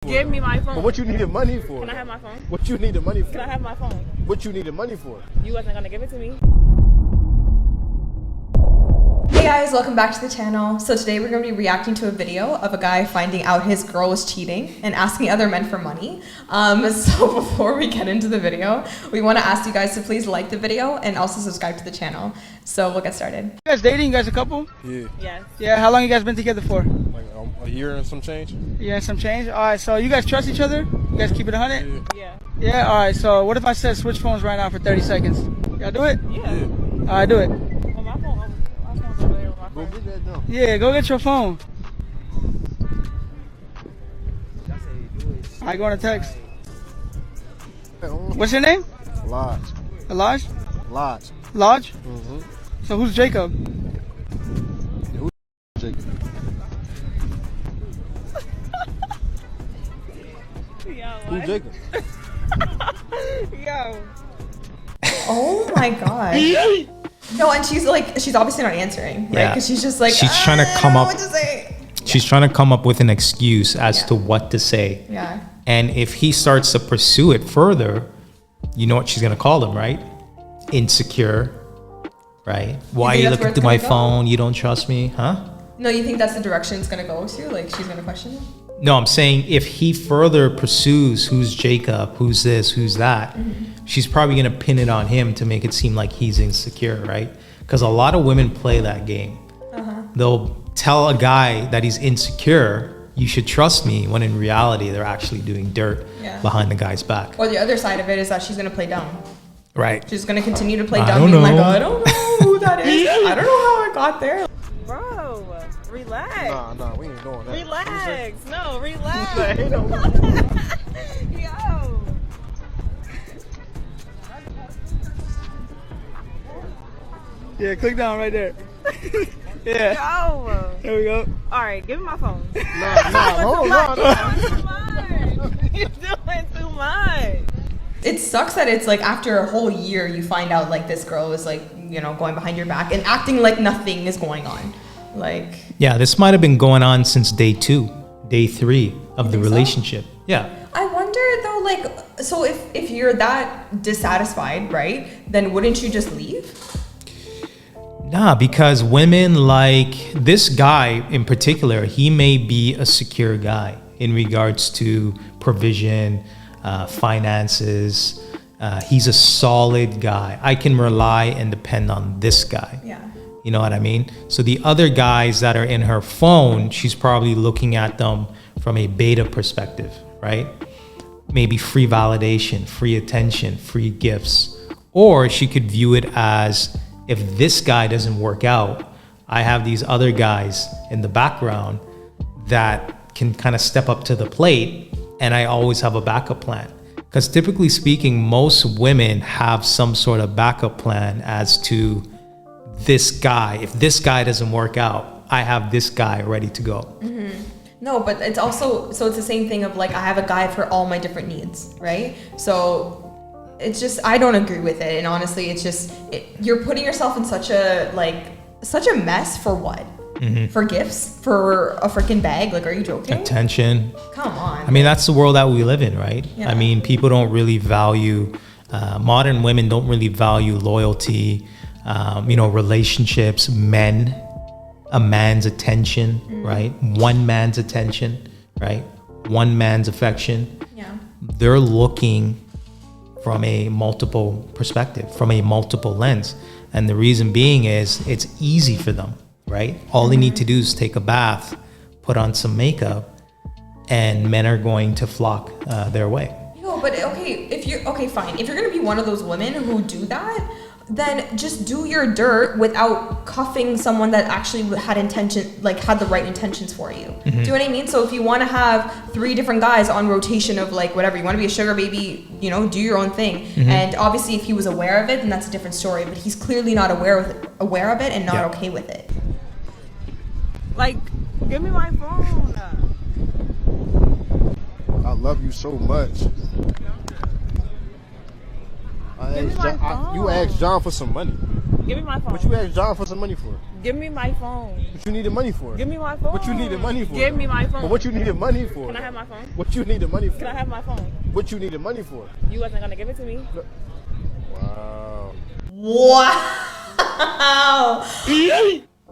Give me my phone. But what you need the money for? Can I have my phone? What you need the money for? Can I have my phone? What you need the money for? You wasn't gonna give it to me. Hey guys, welcome back to the channel. So today we're going to be reacting to a video of a guy finding out his girl was cheating and asking other men for money. So before we get into the video, we want to ask you guys to please like the video and also subscribe to the channel. So we'll get started. You guys dating? You guys a couple? Yeah. Yes. Yeah, how long you guys been together for? Like a year and some change? Yeah, some change? Alright, so you guys trust each other? You guys keep it 100? Yeah. Yeah, alright, so what if I said switch phones right now for 30 seconds? Y'all do it? Yeah. Alright, do it. Well, my phone's over there with my Go phone. get that done. Yeah, go get your phone. Alright, go on a text. What's your name? Lodge. Elijah? Lodge. Lodge? Mm-hmm. So who's Jacob? Who's Jacob? Yo, Who's Jacob? Yo. Oh my god. No, and she's obviously not answering, right? Yeah. Because she's just like, She's trying to come I up- don't know what to say. She's trying to come up with an excuse as to what to say. Yeah. And if he starts to pursue it further, you know what she's going to call him, right? Insecure, right? Why are you that's looking where it's through my gonna go? phone? You don't trust me, huh? No, you think that's the direction it's going to go to? Like she's going to question it? No, I'm saying if he further pursues who's Jacob, who's this, who's that, she's probably going to pin it on him to make it seem like he's insecure, right? Because a lot of women play that game. They'll tell a guy that he's insecure, you should trust me, when in reality they're actually doing dirt Yeah. behind the guy's back. Or the other side of it is that she's going to play dumb. Right. She's going to continue to play I dumb, don't being like, know. I don't know who that is. I don't know how I got there. Bro, relax. Nah, we ain't doing that. Relax. No, relax. Ain't no- Yo. Yeah, click down right there. Yeah, Yo. there we go. All right, give me my phone. Hold on. You're doing too much. It sucks that it's like after a whole year you find out like this girl is like, you know, going behind your back and acting like nothing is going on. Like, Yeah, this might have been going on since day 2, day 3 of the think so? relationship. Yeah. I wonder though, like, so if you're that dissatisfied, right, then wouldn't you just leave? Nah, because women like this guy in particular, he may be a secure guy in regards to provision, finances. He's a solid guy. I can rely and depend on this guy. Yeah. You know what I mean? So the other guys that are in her phone, she's probably looking at them from a beta perspective, right? Maybe free validation, free attention, free gifts. Or she could view it as, if this guy doesn't work out, I have these other guys in the background that can kind of step up to the plate, and I always have a backup plan. Because typically speaking, most women have some sort of backup plan as to this guy. If this guy doesn't work out, I have this guy ready to go. No, but it's also, so it's the same thing of like, I have a guy for all my different needs, right? So it's just, I don't agree with it. And honestly, it's just, you're putting yourself in such a mess for what? For gifts? For a freaking bag? Like, are you joking? Attention. Come on. I mean, that's the world that we live in, right? Yeah. I mean, people don't really value, modern women don't really value loyalty, relationships, men, a man's attention, right? One man's attention, right? One man's affection. Yeah. They're looking from a multiple perspective, from a multiple lens. And the reason being is it's easy for them, right? All they need to do is take a bath, put on some makeup, and men are going to flock their way. No, but okay, fine. If you're gonna be one of those women who do that, then just do your dirt without cuffing someone that actually had the right intentions for you. Do you know what I mean? So if you want to have 3 different guys on rotation of like whatever, you want to be a sugar baby, you know, do your own thing. And obviously if he was aware of it, then that's a different story, but he's clearly not aware of it and not okay with it. Like, give me my phone. I love you so much. Give me my phone. You asked John for some money. Give me my phone. What you asked John for some money for? Give me my phone. What you needed money for? Give me my phone. What you needed money for? Give me my phone. But what you needed money for? Can I have my phone? What you needed money for? Can I have my phone? What you needed money for? You wasn't gonna give it to me. Wow. Wow.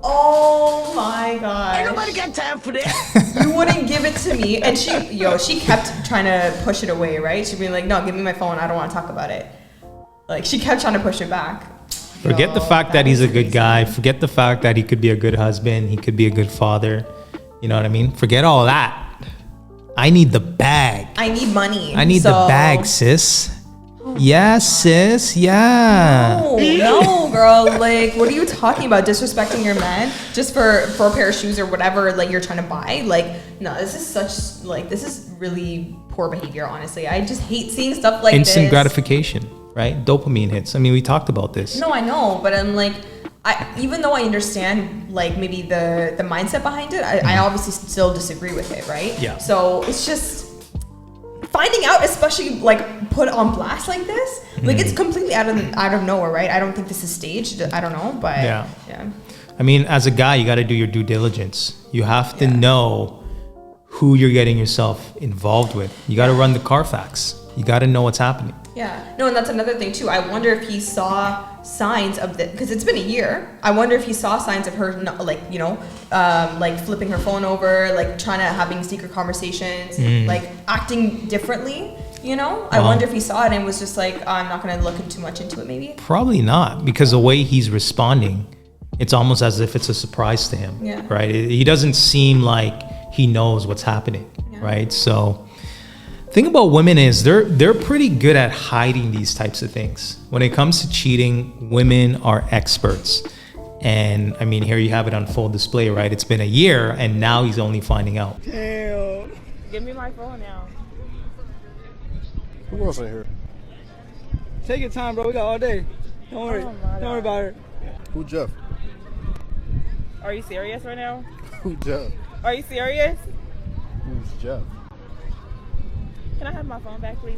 Oh my god. Ain't nobody got time for that. You wouldn't give it to me. And she kept trying to push it away, right? She'd be like, no, give me my phone. I don't want to talk about it. Like, she kept trying to push it back. Forget the fact that he's a good guy. Forget the fact that he could be a good husband. He could be a good father. You know what I mean? Forget all that. I need the bag. I need money. I need the bag, sis. Yeah, sis. Yeah. No, girl. Like, what are you talking about? Disrespecting your man just for a pair of shoes or whatever, like, you're trying to buy? Like, no, this is really poor behavior, honestly. I just hate seeing stuff like this. Instant gratification, right? Dopamine hits. I mean, we talked about this. No, I know, but I'm like, even though I understand, like, maybe the mindset behind it, I obviously still disagree with it, right? Yeah. So it's just finding out, especially like put on blast like this, like it's completely out of nowhere, right? I don't think this is staged. I don't know, but yeah. I mean, as a guy, you got to do your due diligence. You have to know who you're getting yourself involved with. You got to run the Carfax. You got to know what's happening. Yeah. No, and that's another thing too. I wonder if he saw signs of it, because it's been a year. I wonder if he saw signs of her, like, you know, like flipping her phone over, like having secret conversations, like acting differently, you know? I wonder if he saw it and was just like, I'm not going to look too much into it, maybe. Probably not, because the way he's responding, it's almost as if it's a surprise to him, right? He doesn't seem like he knows what's happening, right? So thing about women is they're pretty good at hiding these types of things. When it comes to cheating, women are experts. And I mean, here you have it on full display, right? It's been a year and now he's only finding out. Damn. Give me my phone now. Who else in here? Take your time, bro. We got all day. Don't worry. Don't worry about it. Who Jeff? Are you serious right now? Who Jeff? Are you serious? Who's Jeff? Can I have my phone back, please?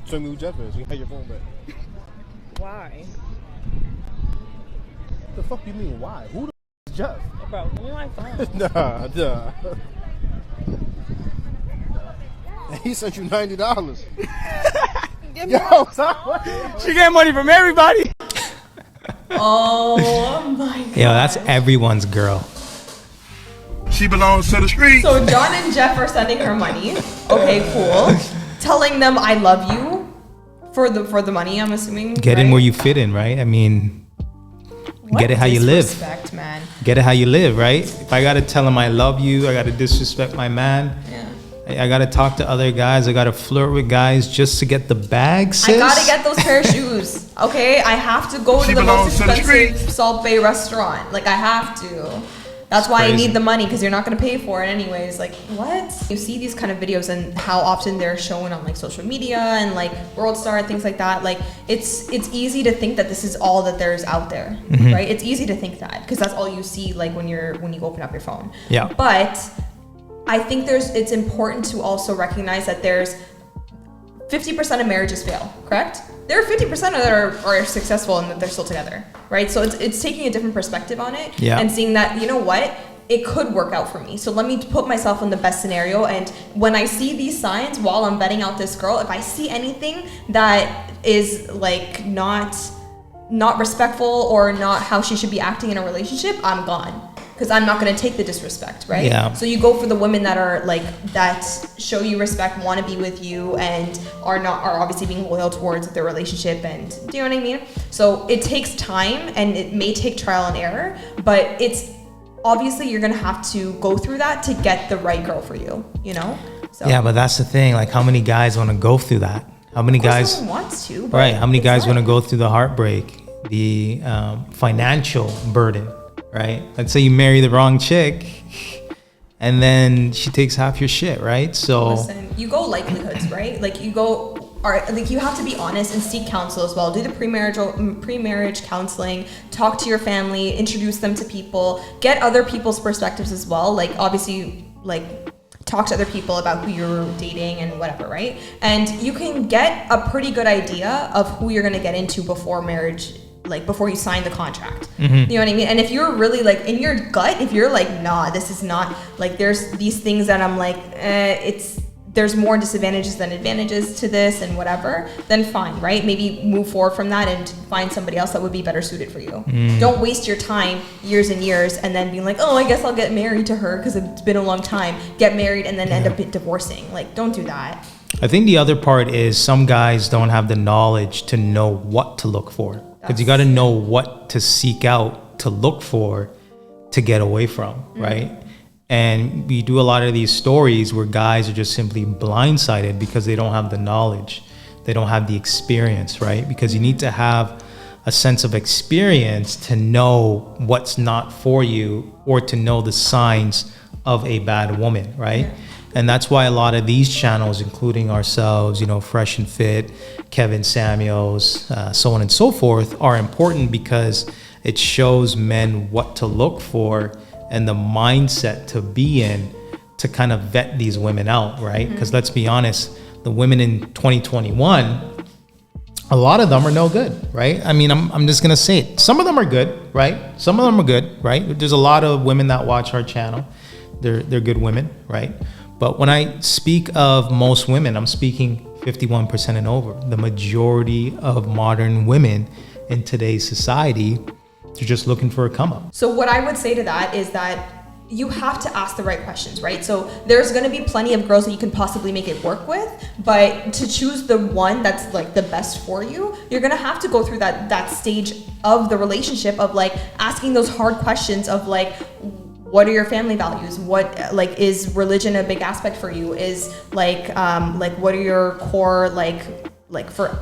Tell me who Jeff is. You can have your phone back. Why? What the fuck you mean, why? Who the is Jeff? Bro, give me my phone. Nah. He sent you $90. Yo, stop. She getting money from everybody. Oh my god. Yo, that's everyone's girl. She belongs to the street. So John and Jeff are sending her money. Okay, cool. Telling them I love you for the money, I'm assuming. Get in where you fit in, right? I mean, get it how you live. Disrespect, man. Get it how you live, right? If I gotta tell him I love you, I gotta disrespect my man. Yeah. I gotta talk to other guys. I gotta flirt with guys just to get the bag, sis. I gotta get those pair of shoes. Okay, I have to go to the most expensive Salt Bay restaurant. Like, I have to. That's why I need the money, because you're not going to pay for it anyways. Like, what? You see these kind of videos and how often they're shown on like social media and like World Star and things like that. Like, it's easy to think that this is all that there's out there, right? It's easy to think that because that's all you see, like when you open up your phone. Yeah. But I think it's important to also recognize that there's 50% of marriages fail, correct? There are 50% that are successful and that they're still together, right? So it's taking a different perspective on it and seeing that, you know what, it could work out for me. So let me put myself in the best scenario. And when I see these signs while I'm vetting out this girl, if I see anything that is like not respectful or not how she should be acting in a relationship, I'm gone. Because I'm not going to take the disrespect, right? Yeah. So you go for the women that are like, that show you respect, want to be with you, and are obviously being loyal towards their relationship. And do you know what I mean? So it takes time and it may take trial and error, but it's obviously you're going to have to go through that to get the right girl for you, you know? So. Yeah, but that's the thing. Like, how many guys want to go through that? How many guys? No one wants to. But right. How many guys want to go through the heartbreak, the financial burden? Right? Let's say you marry the wrong chick and then she takes half your shit, right? So listen, you go likelihoods, right? Like you have to be honest and seek counsel as well. Do the pre-marriage counseling, talk to your family, introduce them to people, get other people's perspectives as well. Like obviously, like talk to other people about who you're dating and whatever, right? And you can get a pretty good idea of who you're going to get into before marriage like before you sign the contract. You know what I mean? And if you're really like in your gut, if you're like, nah, this is not like, there's these things that I'm like, there's more disadvantages than advantages to this and whatever, then fine, right? Maybe move forward from that and find somebody else that would be better suited for you. Don't waste your time years and years and then being like, oh, I guess I'll get married to her because it's been a long time, get married and then end up divorcing. Like, don't do that. I think the other part is some guys don't have the knowledge to know what to look for, because you got to know what to seek out to look for to get away from, right? And we do a lot of these stories where guys are just simply blindsided because they don't have the knowledge. They don't have the experience, right? Because you need to have a sense of experience to know what's not for you or to know the signs of a bad woman, right? Yeah. And that's why a lot of these channels, including ourselves, you know, Fresh and Fit, Kevin Samuels, so on and so forth, are important because it shows men what to look for and the mindset to be in to kind of vet these women out, right? Because let's be honest, the women in 2021, a lot of them are no good, right? I mean, I'm just gonna say it. Some of them are good, right? Some of them are good, right? There's a lot of women that watch our channel. They're good women, right? But when I speak of most women, I'm speaking 51% and over. The majority of modern women in today's society, they're just looking for a come up. So what I would say to that is that you have to ask the right questions, right? So there's going to be plenty of girls that you can possibly make it work with, but to choose the one that's like the best for you, you're going to have to go through that stage of the relationship of like asking those hard questions of like, what are your family values? What, like, is religion a big aspect for you? Is like what are your core for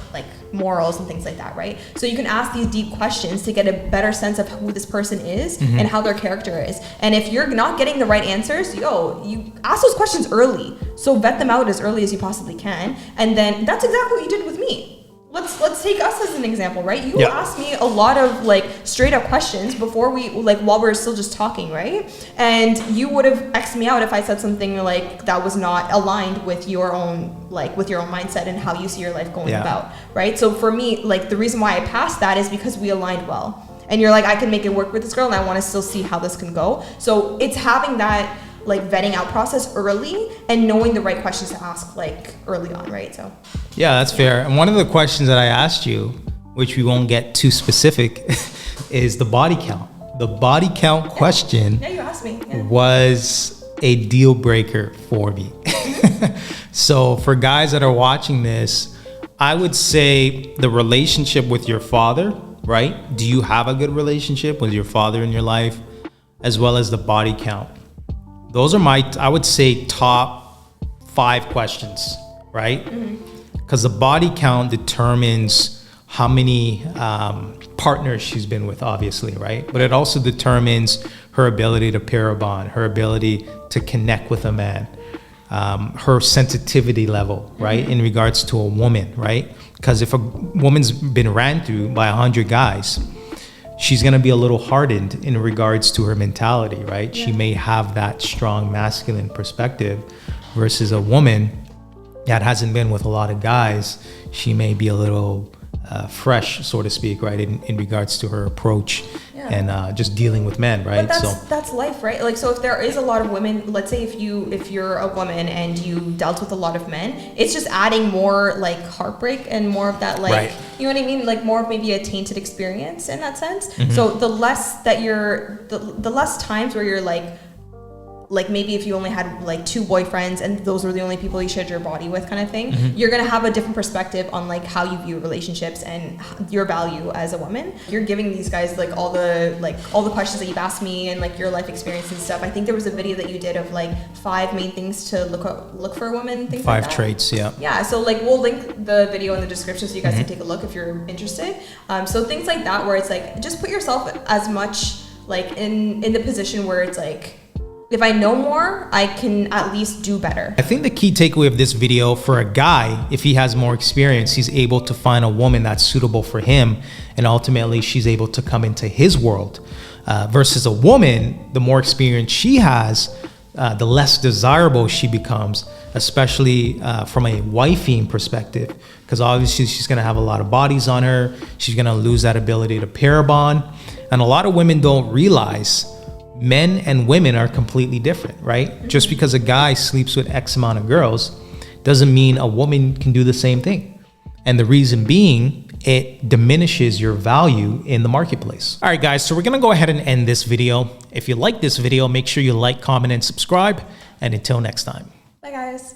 morals and things like that, right? So you can ask these deep questions to get a better sense of who this person is and how their character is. And if you're not getting the right answers, you ask those questions early. So vet them out as early as you possibly can. And then that's exactly what you did with me. Let's take us as an example, right? You asked me a lot of like straight up questions before we while we were still just talking, right? And you would have X'd me out if I said something like that was not aligned with your own mindset and how you see your life going about, right? So for me, like the reason why I passed that is because we aligned well. And you're like, I can make it work with this girl and I want to still see how this can go. So it's having that like vetting out process early and knowing the right questions to ask like early on, right? So yeah, that's fair. And one of the questions that I asked you, which we won't get too specific, is the body count. The body count question you asked me. Was a deal breaker for me. So for guys that are watching this, I would say the relationship with your father, right? Do you have a good relationship with your father in your life, as well as the body count? Those are my, I would say, top 5 questions, right? Because the body count determines how many partners she's been with, obviously, right? But it also determines her ability to pair a bond, her ability to connect with a man, her sensitivity level, right? In regards to a woman, right? Because if a woman's been ran through by 100 guys, she's going to be a little hardened in regards to her mentality, right? She may have that strong masculine perspective versus a woman that hasn't been with a lot of guys. She may be a little fresh, so to speak, right? In regards to her approach and just dealing with men, right? But that's life, right? Like, so if there is a lot of women, let's say if you're a woman and you dealt with a lot of men, it's just adding more like heartbreak and more of that, like, you know what I mean? Like more of maybe a tainted experience in that sense. So the less that the less times where you're like maybe if you only had like 2 boyfriends and those were the only people you shared your body with kind of thing, you're going to have a different perspective on like how you view relationships and your value as a woman. You're giving these guys like all the questions that you've asked me and like your life experience and stuff. I think there was a video that you did of like 5 main things to look for a woman, things 5 like that. 5 traits, yeah. Yeah, so like we'll link the video in the description so you guys can take a look if you're interested. So things like that where it's like just put yourself as much like in the position where it's like, if I know more, I can at least do better. I think the key takeaway of this video for a guy, if he has more experience, he's able to find a woman that's suitable for him, and ultimately she's able to come into his world. Versus a woman, the more experience she has, the less desirable she becomes, especially from a wifing perspective, because obviously she's going to have a lot of bodies on her. She's going to lose that ability to pair bond. And a lot of women don't realize men and women are completely different, right? Just because a guy sleeps with X amount of girls doesn't mean a woman can do the same thing. And the reason being, it diminishes your value in the marketplace. All right, guys, so we're gonna go ahead and end this video. If you like this video, make sure you like, comment, and subscribe. And until next time. Bye, guys.